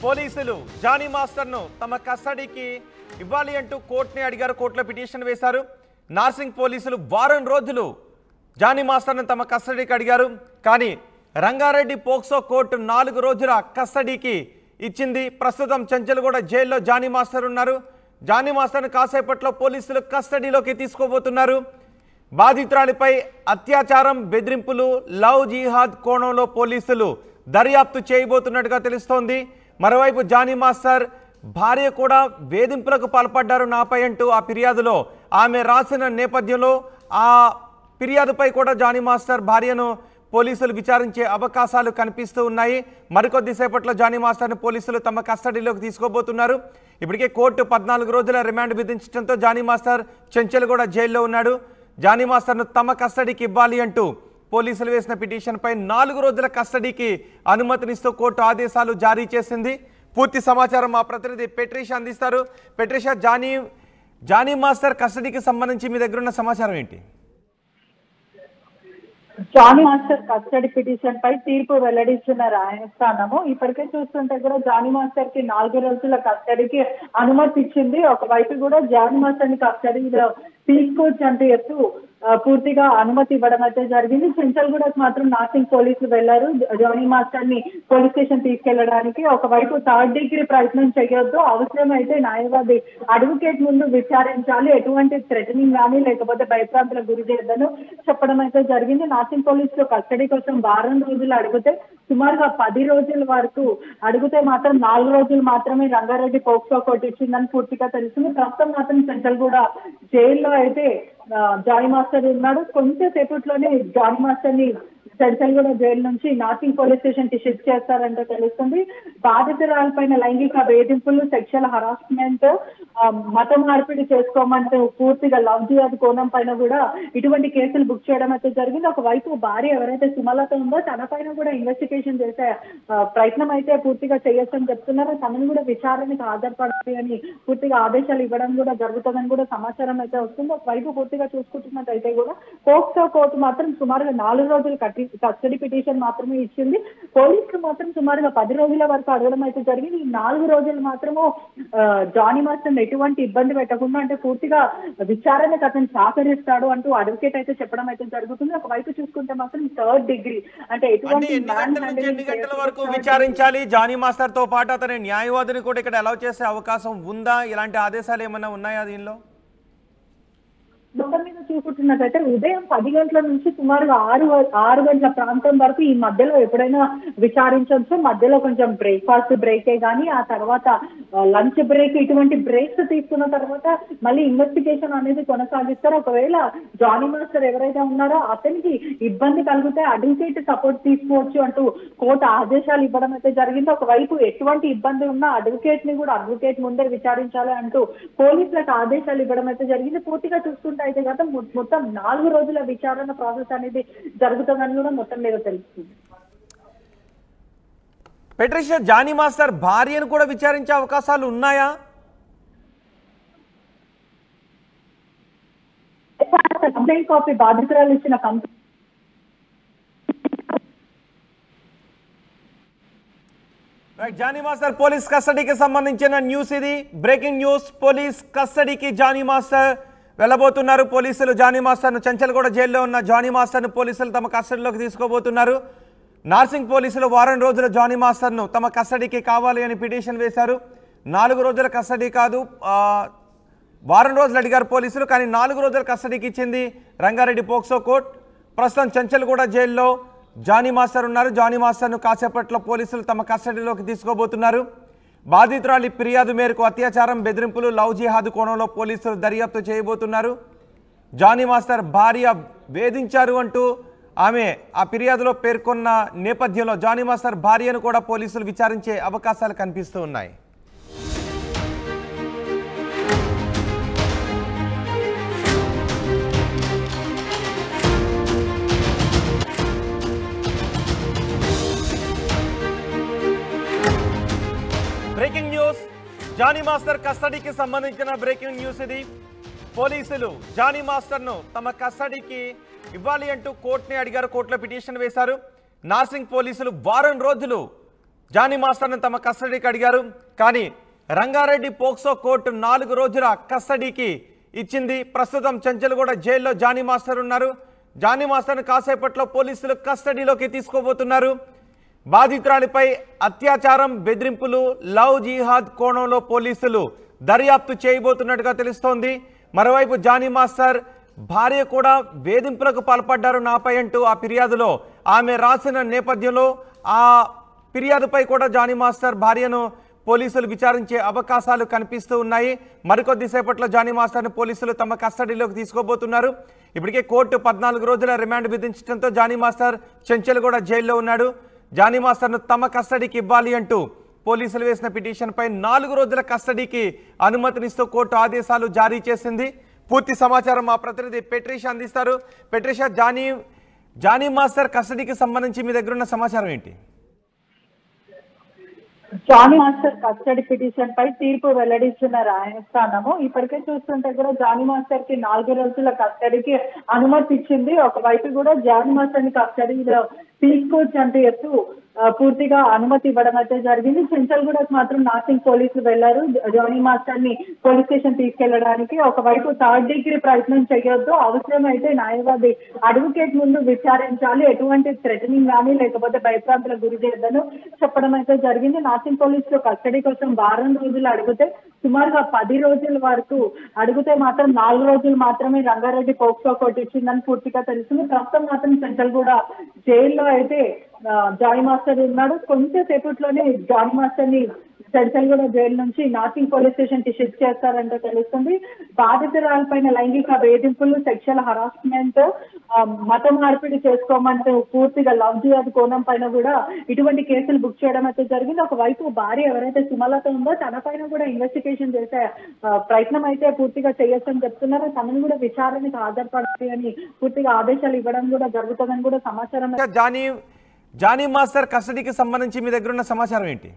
పోలీసులు జానీ మాస్టర్ను తమ కస్టడీకి ఇవ్వాలి అంటూ కోర్టుని అడిగారు. కోర్టులో పిటిషన్ వేశారు. నార్సింగ్ పోలీసులు వారం రోజులు జానీ మాస్టర్ను తమ కస్టడీకి అడిగారు. కానీ రంగారెడ్డి పోక్సో కోర్టు 4 రోజుల కస్టడీకి ఇచ్చింది. ప్రస్తుతం చెంచల్గూడ జైల్లో జానీ మాస్టర్ ఉన్నారు. జానీ మాస్టర్ను కాసేపట్లో పోలీసులు కస్టడీలోకి తీసుకోబోతున్నారు. బాధితురాలిపై అత్యాచారం, బెదిరింపులు, లవ్ జిహాద్ కోణంలో పోలీసులు దర్యాప్తు చేయబోతున్నట్టుగా తెలుస్తోంది. మరోవైపు జానీ మాస్టర్ భార్య కూడా వేధింపులకు పాల్పడ్డారు నాపై అంటూ ఆ ఫిర్యాదులో ఆమె రాసిన నేపథ్యంలో ఆ ఫిర్యాదుపై కూడా జానీ మాస్టర్ భార్యను పోలీసులు విచారించే అవకాశాలు కనిపిస్తూ ఉన్నాయి. మరికొద్దిసేపట్లో జానీ మాస్టర్ను పోలీసులు తమ కస్టడీలోకి తీసుకోబోతున్నారు. ఇప్పటికే కోర్టు 14 రోజుల రిమాండ్ విధించడంతో జానీ మాస్టర్ చెంచల్గూడ జైల్లో ఉన్నాడు. జానీ మాస్టర్ను తమ కస్టడీకి ఇవ్వాలి అంటూ పోలీసులు వేసిన పిటిషన్పై 4 రోజుల కస్టడీకి అనుమతినిస్తూ కోర్టు ఆదేశాలు జారీ చేసింది. పూర్తి సమాచారం మా ప్రతినిధి పెట్రిషా అందిస్తారు. పెట్రిషా, జానీ మాస్టర్ కస్టడీకి సంబంధించి మీ దగ్గర ఉన్న సమాచారం ఏంటి? జానీ మాస్టర్ కస్టడీ పిటిషన్ పై తీర్పు వెల్లడించిన న్యాయస్థానము ఇప్పటికే చూస్తుంటే కూడా జానీ మాస్టర్ కి 4 రోజుల కస్టడీకి అనుమతి ఇచ్చింది. ఒకవైపు కూడా జానీ మాస్టర్ ని కస్టడీలో తీసుకోవచ్చు అంటూ చెప్తూ పూర్తిగా అనుమతి ఇవ్వడం అయితే జరిగింది. చెంచల్గూడకు మాత్రం నార్సింగ్ పోలీసులు వెళ్లారు జానీ మాస్టర్ ని పోలీస్ స్టేషన్ తీసుకెళ్లడానికి. ఒకవైపు 3rd డిగ్రీ ప్రయత్నం చేయొద్దు, అవసరమైతే న్యాయవాది అడ్వకేట్ ముందు విచారించాలి, ఎటువంటి థ్రెటనింగ్ కానీ లేకపోతే భయప్రాంతులకు గురి చేయొద్దని చెప్పడం అయితే జరిగింది. నార్సింగ్ పోలీసులు కస్టడీ కోసం వారం రోజులు అడిగితే సుమారుగా 10 రోజుల వరకు అడిగితే మాత్రం 4 రోజులు మాత్రమే రంగారెడ్డి పోక్సో కోర్టు ఇచ్చిందని పూర్తిగా తెలిసింది. ప్రస్తుతం మాత్రం చెంచల్గూడ జైల్లో అయితే జానీ మాస్టర్ ఉన్నాడు. కొంచెంసేపట్లోనే జానీ మాస్టర్ ని చెంచల్గూడ జైలు నుంచి నార్సింగ్ పోలీస్ స్టేషన్ కి షిఫ్ట్ చేస్తారంటే తెలుస్తుంది. బాధితురాలపైన లైంగిక వేధింపులు, సెక్షువల్ హరాస్మెంట్, మత మార్పిడి చేసుకోమంటే పూర్తిగా లవ్ జిహాద్ కోణం పైన కూడా ఇటువంటి కేసులు బుక్ చేయడం అయితే జరిగింది. ఒకవైపు భార్య ఎవరైతే సుమలత ఉందో తన పైన కూడా ఇన్వెస్టిగేషన్ చేసే ప్రయత్నం అయితే పూర్తిగా చేయొచ్చని చెప్తున్నారు. తనను కూడా విచారణకు హాజరుపడాలి అని పూర్తిగా ఆదేశాలు ఇవ్వడం కూడా జరుగుతుందని కూడా సమాచారం అయితే వస్తుంది. ఒకవైపు పూర్తిగా చూసుకుంటున్నట్టయితే కూడా పోక్సో కోర్టు మాత్రం సుమారుగా 4 రోజులు కస్టడీ పిటిషన్ మాత్రమే ఇచ్చింది. పోలీసులు మాత్రం సుమారుగా 10 రోజుల వరకు అడగడం అయితే జరిగింది. ఈ 4 రోజులు మాత్రము జానీ మాస్టర్ ఎటువంటి ఇబ్బంది పెట్టకుండా అంటే పూర్తిగా విచారణకు అతను సహకరిస్తాడు అంటూ అడ్వకేట్ అయితే చెప్పడం అయితే జరుగుతుంది. ఒకవైపు చూసుకుంటే మాత్రం 3rd డిగ్రీ అంటే ఎటువంటి ఎన్ని గంటల వరకు విచారించాలి? జానీ మాస్టర్ తో పాటు అతని న్యాయవాదిని కూడా ఇక్కడ అలౌ చేసే అవకాశం ఉందా? ఇలాంటి ఆదేశాలు ఏమైనా ఉన్నాయా దీనిలో? మొత్తం మీద చూసుకుంటున్నట్టయితే ఉదయం 10 గంటల నుంచి సుమారుగా 6 గంటల ప్రాంతం వరకు ఈ మధ్యలో ఎప్పుడైనా విచారించవచ్చు. మధ్యలో కొంచెం బ్రేక్ఫాస్ట్ బ్రేకే కానీ ఆ తర్వాత లంచ్ బ్రేక్, ఇటువంటి బ్రేక్స్ తీసుకున్న తర్వాత మళ్ళీ ఇన్వెస్టిగేషన్ అనేది కొనసాగిస్తారు. ఒకవేళ జానీ మాస్టర్ ఎవరైతే ఉన్నారో అతనికి ఇబ్బంది కలిగితే అడ్వకేట్ సపోర్ట్ తీసుకోవచ్చు అంటూ కోర్టు ఆదేశాలు ఇవ్వడం అయితే జరిగింది. ఒకవైపు ఎటువంటి ఇబ్బంది ఉన్నా అడ్వకేట్ ని కూడా అడ్వకేట్ ముందే విచారించాలి అంటూ పోలీసులకు ఆదేశాలు ఇవ్వడం అయితే జరిగింది. పూర్తిగా చూసుకుంటే అయితే కదా మొత్తం 4 రోజుల విచారణ ప్రాసెస్ అనేది జరుగుతుందని కూడా మొత్తం మీద తెలుస్తుంది. పెట్రిషా, జానీ మాస్టర్ భార్యను కూడా విచారించే అవకాశాలు ఉన్నాయా? కంప్లైంట్ కాపీ బాధితురాలు ఇచ్చిన జానీ మాస్టర్ పోలీస్ కస్టడీకి సంబంధించిన న్యూస్ ఇది. Breaking news. పోలీస్ కస్టడీకి జానీ మాస్టర్ వెళ్ళబోతున్నారు. పోలీసులు జానీ మాస్టర్ను చెంచల్గూడ జైల్లో ఉన్న జానీ మాస్టర్ను పోలీసులు తమ కస్టడీలోకి తీసుకోబోతున్నారు. నార్సింగ్ పోలీసులు వారం రోజుల జానీ మాస్టర్ను తమ కస్టడీకి కావాలి అని పిటిషన్ వేశారు. 4 రోజుల కస్టడీ కాదు, వారం రోజులు అడిగారు పోలీసులు. కానీ 4 రోజుల కస్టడీకి ఇచ్చింది రంగారెడ్డి పోక్సో కోర్టు. ప్రస్తుతం చెంచల్గూడ జైల్లో జానీ మాస్టర్ ఉన్నారు. జానీ మాస్టర్ను కాసేపట్లో పోలీసులు తమ కస్టడీలోకి తీసుకోబోతున్నారు. బాధితురాలి ఫిర్యాదు మేరకు అత్యాచారం, బెదిరింపులు, లవ్ జిహాద్ కోణంలో పోలీసులు దర్యాప్తు చేయబోతున్నారు. జానీ మాస్టర్ భార్య వేధించారు అంటూ ఆమె ఆ ఫిర్యాదులో పేర్కొన్న నేపథ్యంలో జానీ మాస్టర్ భార్యను కూడా పోలీసులు విచారించే అవకాశాలు కనిపిస్తూ ఉన్నాయి. Breaking news. జానీ మాస్టర్ కస్టడీకి సంబంధించిన బ్రేకింగ్ న్యూస్ ఇది. పోలీసులు జానీ మాస్టర్ను తమ కస్టడీకి ఇవ్వాలి అంటూ కోర్టుని అడిగారు. కోర్టులో పిటిషన్ వేశారు. నార్సింగ్ పోలీసులు వారం రోజులు జానీ మాస్టర్ను తమ కస్టడీకి అడిగారు. కానీ రంగారెడ్డి పోక్సో కోర్టు 4 రోజుల కస్టడీకి ఇచ్చింది. ప్రస్తుతం చెంచల్గూడ జైల్లో జానీ మాస్టర్ ఉన్నారు. జానీ మాస్టర్ను కాసేపట్లో పోలీసులు కస్టడీలోకి తీసుకోబోతున్నారు. బాధితురాలిపై అత్యాచారం, బెదిరింపులు, లవ్ జిహాద్ కోణంలో పోలీసులు దర్యాప్తు చేయబోతున్నట్టుగా తెలుస్తోంది. మరోవైపు జానీ మాస్టర్ భార్య కూడా వేధింపులకు పాల్పడ్డారు నాపై అంటూ ఆ ఫిర్యాదులో ఆమె రాసిన నేపథ్యంలో ఆ ఫిర్యాదుపై కూడా జానీ మాస్టర్ భార్యను పోలీసులు విచారించే అవకాశాలు కనిపిస్తూ ఉన్నాయి. మరికొద్దిసేపట్లో జానీ మాస్టర్ను పోలీసులు తమ కస్టడీలోకి తీసుకోబోతున్నారు. ఇప్పటికే కోర్టు 14 రోజుల రిమాండ్ విధించడంతో జానీ మాస్టర్ చెంచల్గూడ జైల్లో ఉన్నాడు. జానీ మాస్టర్ను తమ కస్టడీకి ఇవ్వాలి అంటూ పోలీసులు వేసిన పిటిషన్పై 4 రోజుల కస్టడీకి అనుమతినిస్తూ కోర్టు ఆదేశాలు జారీ చేసింది. పూర్తి సమాచారం మా ప్రతినిధి పెట్రిషా అందిస్తారు. పెట్రిషా, జానీ మాస్టర్ కస్టడీకి సంబంధించి మీ దగ్గర ఉన్న సమాచారం ఏంటి? జానీ మాస్టర్ కస్టడీ పిటిషన్ పై తీర్పు వెల్లడిస్తున్న న్యాయస్థానము ఇప్పటికే చూస్తుంటే కూడా జానీ మాస్టర్ కి 4 రోజుల కస్టడీకి అనుమతి ఇచ్చింది. ఒకవైపు కూడా జానీ మాస్టర్ ని కస్టడీలో తీసుకోవచ్చు అంటూ చెప్తూ పూర్తిగా అనుమతి ఇవ్వడం అయితే జరిగింది. చెంచల్గూడకు మాత్రం నార్సింగ్ పోలీసులు వెళ్లారు జానీ మాస్టర్ ని పోలీస్ స్టేషన్ తీసుకెళ్లడానికి. ఒకవైపు 3rd డిగ్రీ ప్రయత్నం చేయొద్దు, అవసరమైతే న్యాయవాది అడ్వకేట్ ముందు విచారించాలి, ఎటువంటి థ్రెటనింగ్ కానీ లేకపోతే భయప్రాంతులకు గురి చేయొద్దని చెప్పడం అయితే జరిగింది. నార్సింగ్ పోలీసులు కస్టడీ కోసం వారం రోజులు అడిగితే సుమారుగా 10 రోజుల వరకు అడిగితే మాత్రం 4 రోజులు మాత్రమే రంగారెడ్డి పోక్సో కోర్టు ఇచ్చిందని పూర్తిగా తెలిసింది. ప్రస్తుతం మాత్రం చెంచల్గూడ జైల్లో అయితే జానీ మాస్టర్ ఉన్నాడు. కొంచెం సేపట్లోనే జానీ మాస్టర్ ని చెంచల్గూడ జైలు నుంచి నార్సింగ్ పోలీస్ స్టేషన్ కి షిఫ్ట్ చేస్తారంటే తెలుస్తుంది. బాధితురాలపైన లైంగిక వేధింపులు, సెక్షువల్ హరాస్మెంట్, మత మార్పిడి చేసుకోమంటూ పూర్తిగా లవ్ జిహాద్ కోణం పైన కూడా ఇటువంటి కేసులు బుక్ చేయడం అయితే జరిగింది. ఒకవైపు భార్య ఎవరైతే సుమలత ఉందో తన పైన కూడా ఇన్వెస్టిగేషన్ చేసే ప్రయత్నం అయితే పూర్తిగా చేయొచ్చని చెప్తున్నారు. తనను కూడా విచారణకు హాజరుపడాలి అని పూర్తిగా ఆదేశాలు ఇవ్వడం కూడా జరుగుతుందని కూడా సమాచారం. జానీ మాస్టర్ కస్టడీకి సంబంధించి మీ దగ్గర ఉన్న సమాచారం ఏంటి?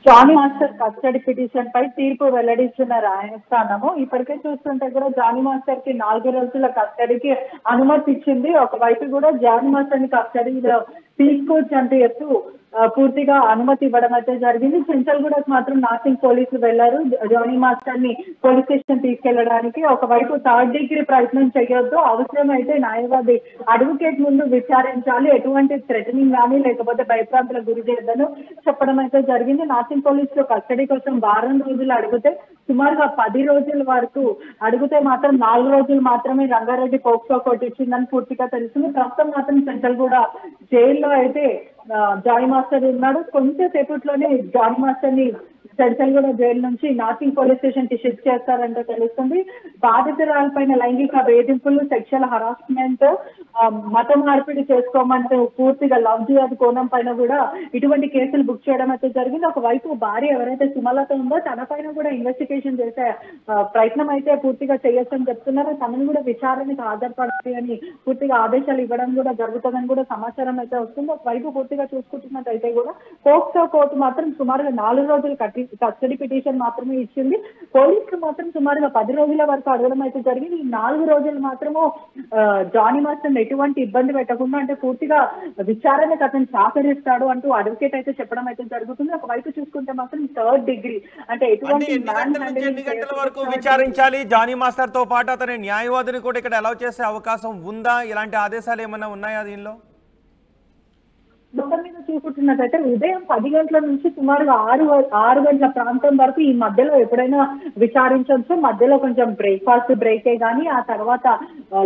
జానీ మాస్టర్ కస్టడీ పిటిషన్ పై తీర్పు వెల్లడిస్తున్న న్యాయస్థానము ఇప్పటికే చూస్తుంటే కూడా జానీ మాస్టర్ కి 4 రోజుల కస్టడీకి అనుమతి ఇచ్చింది. ఒకవైపు కూడా జానీ మాస్టర్ ని కస్టడీలో తీసుకోవచ్చు అంటూ చెప్తూ పూర్తిగా అనుమతి ఇవ్వడం అయితే జరిగింది. చెంచల్గూడకు మాత్రం నార్సింగ్ పోలీసులు వెళ్లారు జానీ మాస్టర్ ని పోలీస్ స్టేషన్ తీసుకెళ్లడానికి. ఒకవైపు 3rd డిగ్రీ ప్రయత్నం చేయొద్దు, అవసరమైతే న్యాయవాది అడ్వకేట్ ముందు విచారించాలి, ఎటువంటి థ్రెటనింగ్ కానీ లేకపోతే భయప్రాంతులకు గురి చేయొద్దని చెప్పడం అయితే జరిగింది. నార్సింగ్ పోలీసులు కస్టడీ కోసం వారం రోజులు అడిగితే సుమారుగా 10 రోజుల వరకు అడిగితే మాత్రం 4 రోజులు మాత్రమే రంగారెడ్డి పోక్సో కోర్టు ఇచ్చిందని పూర్తిగా తెలిసింది. ప్రస్తుతం మాత్రం చెంచల్గూడ జైల్లో అయితే జానీ మాస్టర్ ఉన్నాడు. కొంచెం సేపట్లోనే జానీ మాస్టర్ ని చెంచల్గూడ జైలు నుంచి నార్సింగ్ పోలీస్ స్టేషన్ కి షిఫ్ట్ చేస్తారంటే తెలుస్తుంది. బాధితురాలపైన లైంగిక వేధింపులు, సెక్షువల్ హరాస్మెంట్, మత మార్పిడి చేసుకోమంటూ పూర్తిగా లవ్ జిహాద్ కోణం పైన కూడా ఇటువంటి కేసులు బుక్ చేయడం అయితే జరిగింది. ఒకవైపు భార్య ఎవరైతే సుమలత ఉందో తన పైన కూడా ఇన్వెస్టిగేషన్ చేసే ప్రయత్నం అయితే పూర్తిగా చేయొచ్చని చెప్తున్నారు. తనను కూడా విచారణకు హాజరుపడాలి అని పూర్తిగా ఆదేశాలు ఇవ్వడం కూడా జరుగుతుందని కూడా సమాచారం అయితే వస్తుంది. ఒకవైపు పూర్తిగా చూసుకుంటున్నట్టయితే కూడా పోక్సో కోర్టు మాత్రం సుమారుగా 4 రోజులు కస్టడీ పిటిషన్ మాత్రమే ఇచ్చింది. పోలీసులు మాత్రం సుమారుగా 10 రోజుల వరకు అడగడం అయితే జరిగింది. ఈ 4 రోజులు మాత్రము జానీ మాస్టర్ ఎటువంటి ఇబ్బంది పెట్టకుండా అంటే పూర్తిగా విచారణకు అతను సహకరిస్తాడు అంటూ అడ్వకేట్ అయితే చెప్పడం అయితే జరుగుతుంది. ఒకవైపు చూసుకుంటే మాత్రం 3rd డిగ్రీ అంటే ఎటువంటి ఎన్ని గంటల వరకు విచారించాలి? జానీ మాస్టర్ తో పాటు అతని న్యాయవాదిని కూడా ఇక్కడ అలౌ చేసే అవకాశం ఉందా? ఇలాంటి ఆదేశాలు ఏమైనా ఉన్నాయా దీనిలో? మొత్తం మీద చూసుకుంటున్నట్టయితే ఉదయం 10 గంటల నుంచి సుమారుగా 6 గంటల ప్రాంతం వరకు ఈ మధ్యలో ఎప్పుడైనా విచారించవచ్చు. మధ్యలో కొంచెం బ్రేక్ఫాస్ట్ బ్రేకే కానీ ఆ తర్వాత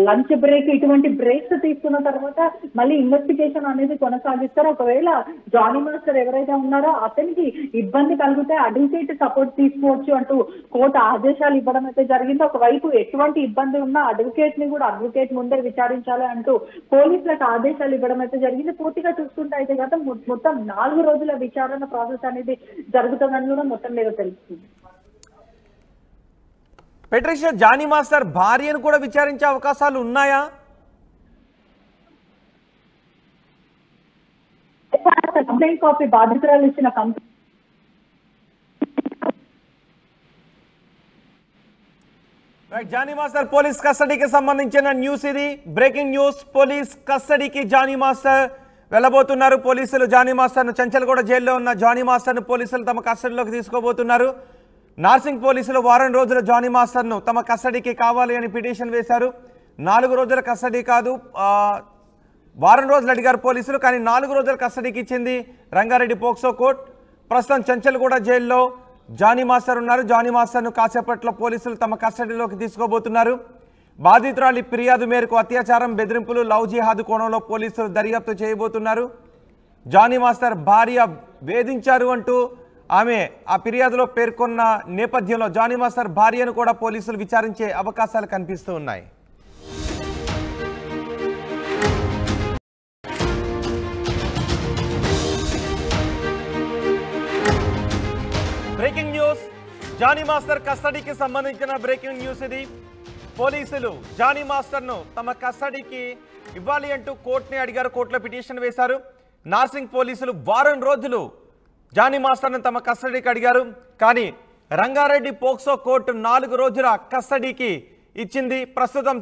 లంచ్ బ్రేక్ ఇటువంటి బ్రేక్స్ తీసుకున్న తర్వాత మళ్ళీ ఇన్వెస్టిగేషన్ అనేది కొనసాగిస్తారు. ఒకవేళ జానీ మాస్టర్ ఎవరైతే ఉన్నారో అతనికి ఇబ్బంది కలిగితే అడ్వకేట్ సపోర్ట్ తీసుకోవచ్చు అంటూ కోర్టు ఆదేశాలు ఇవ్వడం అయితే జరిగింది. ఒకవైపు ఎటువంటి ఇబ్బంది ఉన్నా అడ్వకేట్ ని కూడా అడ్వకేట్ ముందే విచారించాలి అంటూ పోలీసులకు ఆదేశాలు ఇవ్వడం అయితే జరిగింది. పూర్తిగా చూసుకుంటే అయితే కదా మొత్తం 4 రోజుల విచారణ ప్రాసెస్ అనేది జరుగుతుందని కూడా మొత్తం మీద తెలుస్తుంది. పెట్రిషా, జానీ మాస్టర్ భార్యను కూడా విచారించే అవకాశాలు ఉన్నాయా? కంప్లైంట్ కాపీ బాధితురాలు ఇచ్చిన కంప్లైంట్ జానీ మాస్టర్ పోలీస్ కస్టడీకి సంబంధించిన న్యూస్ ఇది. Breaking news. పోలీస్ కస్టడీకి జానీ మాస్టర్ వెళ్ళబోతున్నారు పోలీసులు జానీ మాస్టర్ను. చెంచల్గూడ జైల్లో ఉన్న జానీ మాస్టర్ను పోలీసులు తమ కస్టడీలోకి తీసుకోబోతున్నారు. నార్సింగ్ పోలీసులు వారం రోజుల జానీ మాస్టర్ను తమ కస్టడీకి కావాలి అని పిటిషన్ వేశారు. 4 రోజుల కస్టడీ కాదు, వారం రోజులు అడిగారు పోలీసులు. కానీ 4 రోజుల కస్టడీకి ఇచ్చింది రంగారెడ్డి పోక్సో కోర్టు. ప్రస్తుతం చెంచల్గూడ జైల్లో జానీ మాస్టర్ ఉన్నారు. జానీ మాస్టర్ను కాసేపట్లో పోలీసులు తమ కస్టడీలోకి తీసుకోబోతున్నారు. బాధితురాలి ఫిర్యాదు మేరకు అత్యాచారం, బెదిరింపులు, లవ్ జిహాద్ కోణంలో పోలీసులు దర్యాప్తు చేయబోతున్నారు. జానీ మాస్టర్ భార్య వేధించారు అంటూ ఆమె ఆ ఫిర్యాదులో పేర్కొన్న నేపథ్యంలో జానీ మాస్టర్ భార్యను కూడా పోలీసులు విచారించే అవకాశాలు కనిపిస్తూ ఉన్నాయి. బ్రేకింగ్ న్యూస్, జానీ మాస్టర్ కస్టడీకి సంబంధించిన బ్రేకింగ్ న్యూస్ ఇది. పోలీసులు జానీ మాస్టర్ను తమ కస్టడీకి ఇవ్వాలి అంటూ కోర్టుని అడిగారు. కోర్టులో పిటిషన్ వేశారు. నార్సింగ్ పోలీసులు వారం రోజులు జానీ మాస్టర్ను తమ కస్టడీకి అడిగారు. కానీ రంగారెడ్డి పోక్సో కోర్టు 4 రోజుల కస్టడీకి ఇచ్చింది. ప్రస్తుతం